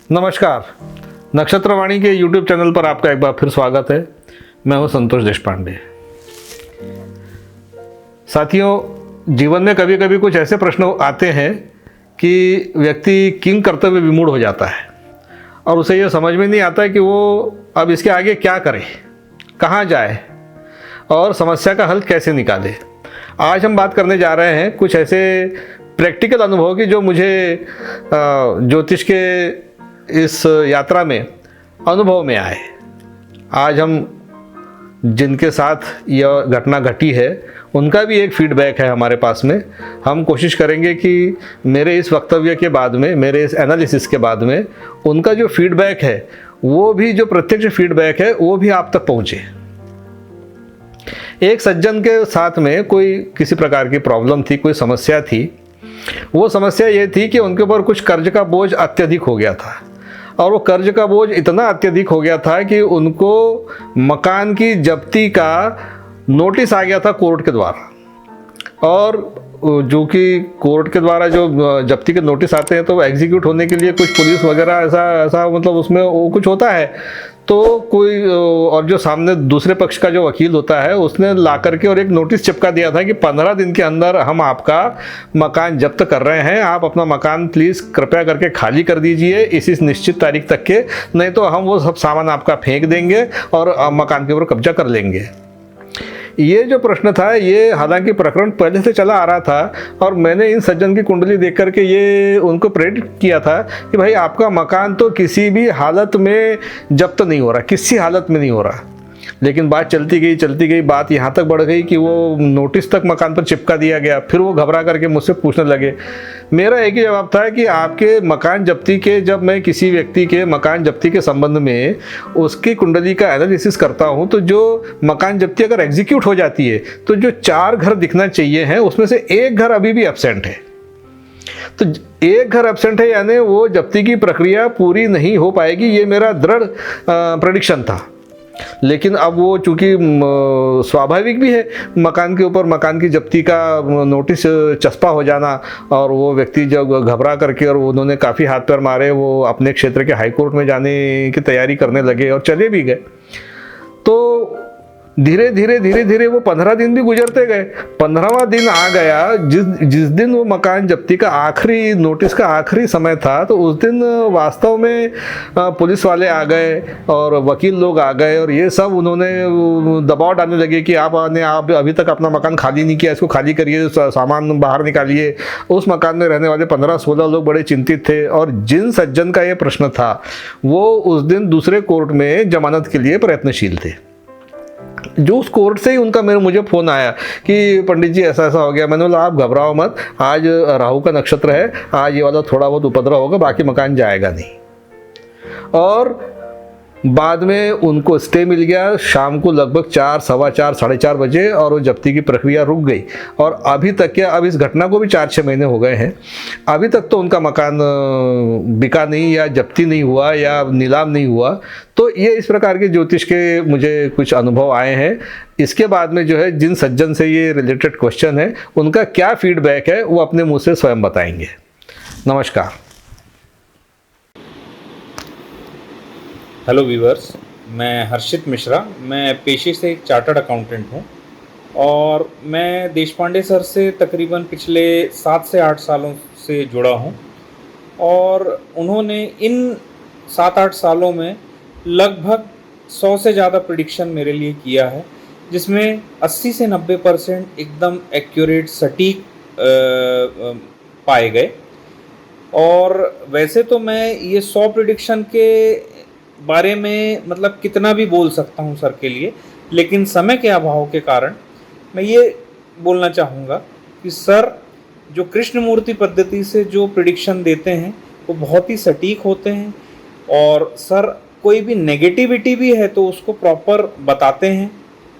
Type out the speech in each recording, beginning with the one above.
नमस्कार। नक्षत्रवाणी के YouTube channel पर आपका एक बार फिर स्वागत है। मैं हूं संतोष देशपांडे। साथियों, जीवन में कभी कभी कुछ ऐसे प्रश्न आते हैं कि व्यक्ति किंग कर्तव्य विमूढ़ हो जाता है और उसे यह समझ में नहीं आता है कि वो अब इसके आगे क्या करे, कहाँ जाए और समस्या का हल कैसे निकाले। आज हम बात करने जा रहे हैं कुछ ऐसे प्रैक्टिकल अनुभव की जो मुझे ज्योतिष के इस यात्रा में अनुभव में आए। आज हम जिनके साथ यह घटना घटी है उनका भी एक फीडबैक है हमारे पास में। हम कोशिश करेंगे कि मेरे इस वक्तव्य के बाद में, मेरे इस एनालिसिस के बाद में उनका जो फीडबैक है वो भी, जो प्रत्यक्ष फीडबैक है वो भी आप तक पहुँचे। एक सज्जन के साथ में कोई किसी प्रकार की प्रॉब्लम थी, कोई समस्या थी। वो समस्या ये थी कि उनके ऊपर कुछ कर्ज का बोझ अत्यधिक हो गया था और वो कर्ज का बोझ इतना अत्यधिक हो गया था कि उनको मकान की जब्ती का नोटिस आ गया था कोर्ट के द्वारा। और जो कि कोर्ट के द्वारा जो जब्ती के नोटिस आते हैं तो वो एग्जीक्यूट होने के लिए कुछ पुलिस वगैरह ऐसा मतलब उसमें वो कुछ होता है। तो कोई, और जो सामने दूसरे पक्ष का जो वकील होता है उसने ला करके और एक नोटिस चिपका दिया था कि 15 दिन के अंदर हम आपका मकान जब्त कर रहे हैं, आप अपना मकान प्लीज़ कृपया करके खाली कर दीजिए इस निश्चित तारीख तक के, नहीं तो हम वो सब सामान आपका फेंक देंगे और मकान के ऊपर कब्जा कर लेंगे। ये जो प्रश्न था, ये हालांकि प्रकरण पहले से चला आ रहा था और मैंने इन सज्जन की कुंडली देख करके ये उनको प्रेडिक्ट किया था कि भाई आपका मकान तो किसी भी हालत में जब्त नहीं हो रहा, किसी हालत में नहीं हो रहा। लेकिन बात चलती गई, बात यहाँ तक बढ़ गई कि वो नोटिस तक मकान पर चिपका दिया गया। फिर वो घबरा करके मुझसे पूछने लगे। मेरा एक ही जवाब था कि आपके मकान जब्ती के, जब मैं किसी व्यक्ति के मकान जब्ती के संबंध में उसकी कुंडली का एनालिसिस करता हूँ तो जो मकान जब्ती अगर एग्जीक्यूट हो जाती है तो जो 4 घर दिखना चाहिए हैं उसमें से एक घर अभी भी एब्सेंट है। तो एक घर एब्सेंट है यानी वो जब्ती की प्रक्रिया पूरी नहीं हो पाएगी, ये मेरा दृढ़ प्रेडिक्शन था। लेकिन अब वो चूंकि स्वाभाविक भी है, मकान के ऊपर मकान की जब्ती का नोटिस चस्पा हो जाना, और वो व्यक्ति जब घबरा करके, और उन्होंने काफ़ी हाथ पैर मारे, वो अपने क्षेत्र के हाई कोर्ट में जाने की तैयारी करने लगे और चले भी गए। तो धीरे धीरे वो 15 दिन भी गुजरते गए। 15वां दिन आ गया, जिस दिन वो मकान जब्ती का आखिरी नोटिस का आखिरी समय था, तो उस दिन वास्तव में पुलिस वाले आ गए और वकील लोग आ गए और ये सब उन्होंने दबाव डालने लगे कि आप अभी तक अपना मकान खाली नहीं किया, इसको खाली करिए, सामान बाहर निकालिए। उस मकान में रहने वाले 15-16 लोग बड़े चिंतित थे और जिन सज्जन का ये प्रश्न था वो उस दिन दूसरे कोर्ट में जमानत के लिए प्रयत्नशील थे। जो उस कोर्ट से ही उनका मुझे फ़ोन आया कि पंडित जी ऐसा हो गया। मैंने बोला आप घबराओ मत, आज राहु का नक्षत्र है, आज ये वाला थोड़ा बहुत उपद्रव होगा, बाकी मकान जाएगा नहीं। और बाद में उनको स्टे मिल गया शाम को लगभग 4, सवा 4, साढ़े 4 बजे, और वो जब्ती की प्रक्रिया रुक गई। और अभी तक क्या, अब इस घटना को भी 4-6 महीने हो गए हैं, अभी तक तो उनका मकान बिका नहीं, या जब्ती नहीं हुआ, या नीलाम नहीं हुआ। तो ये इस प्रकार के ज्योतिष के मुझे कुछ अनुभव आए हैं। इसके बाद में जो है, जिन सज्जन से ये रिलेटेड क्वेश्चन है उनका क्या फीडबैक है वो अपने मुँह से स्वयं बताएंगे। नमस्कार। हेलो व्यूअर्स, मैं हर्षित मिश्रा, मैं पेशे से एक चार्टर्ड अकाउंटेंट हूं और मैं देशपांडे सर से तकरीबन पिछले 7 से 8 सालों से जुड़ा हूं। और उन्होंने इन 7-8 सालों में लगभग 100 से ज़्यादा प्रेडिक्शन मेरे लिए किया है, जिसमें 80 से 90% एकदम एक्यूरेट, सटीक पाए गए। और वैसे तो मैं ये 100 प्रेडिक्शन के बारे में मतलब कितना भी बोल सकता हूं सर के लिए, लेकिन समय के अभाव के कारण मैं ये बोलना चाहूँगा कि सर जो कृष्णमूर्ति पद्धति से जो प्रेडिक्शन देते हैं वो बहुत ही सटीक होते हैं। और सर कोई भी नेगेटिविटी भी है तो उसको प्रॉपर बताते हैं।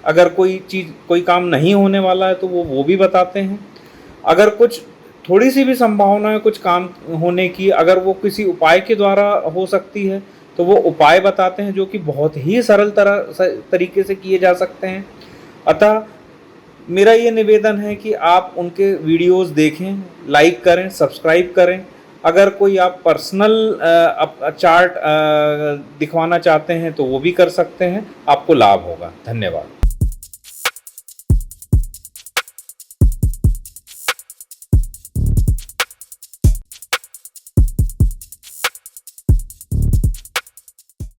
अगर कोई चीज़, कोई काम नहीं होने वाला है तो वो भी बताते हैं। अगर कुछ थोड़ी सी भी संभावना है कुछ काम होने की, अगर वो किसी उपाय के द्वारा हो सकती है तो वो उपाय बताते हैं, जो कि बहुत ही सरल तरीके से किए जा सकते हैं। अतः मेरा ये निवेदन है कि आप उनके वीडियोस देखें, लाइक करें, सब्सक्राइब करें अगर कोई आप पर्सनल चार्ट दिखवाना चाहते हैं तो वो भी कर सकते हैं, आपको लाभ होगा। धन्यवाद।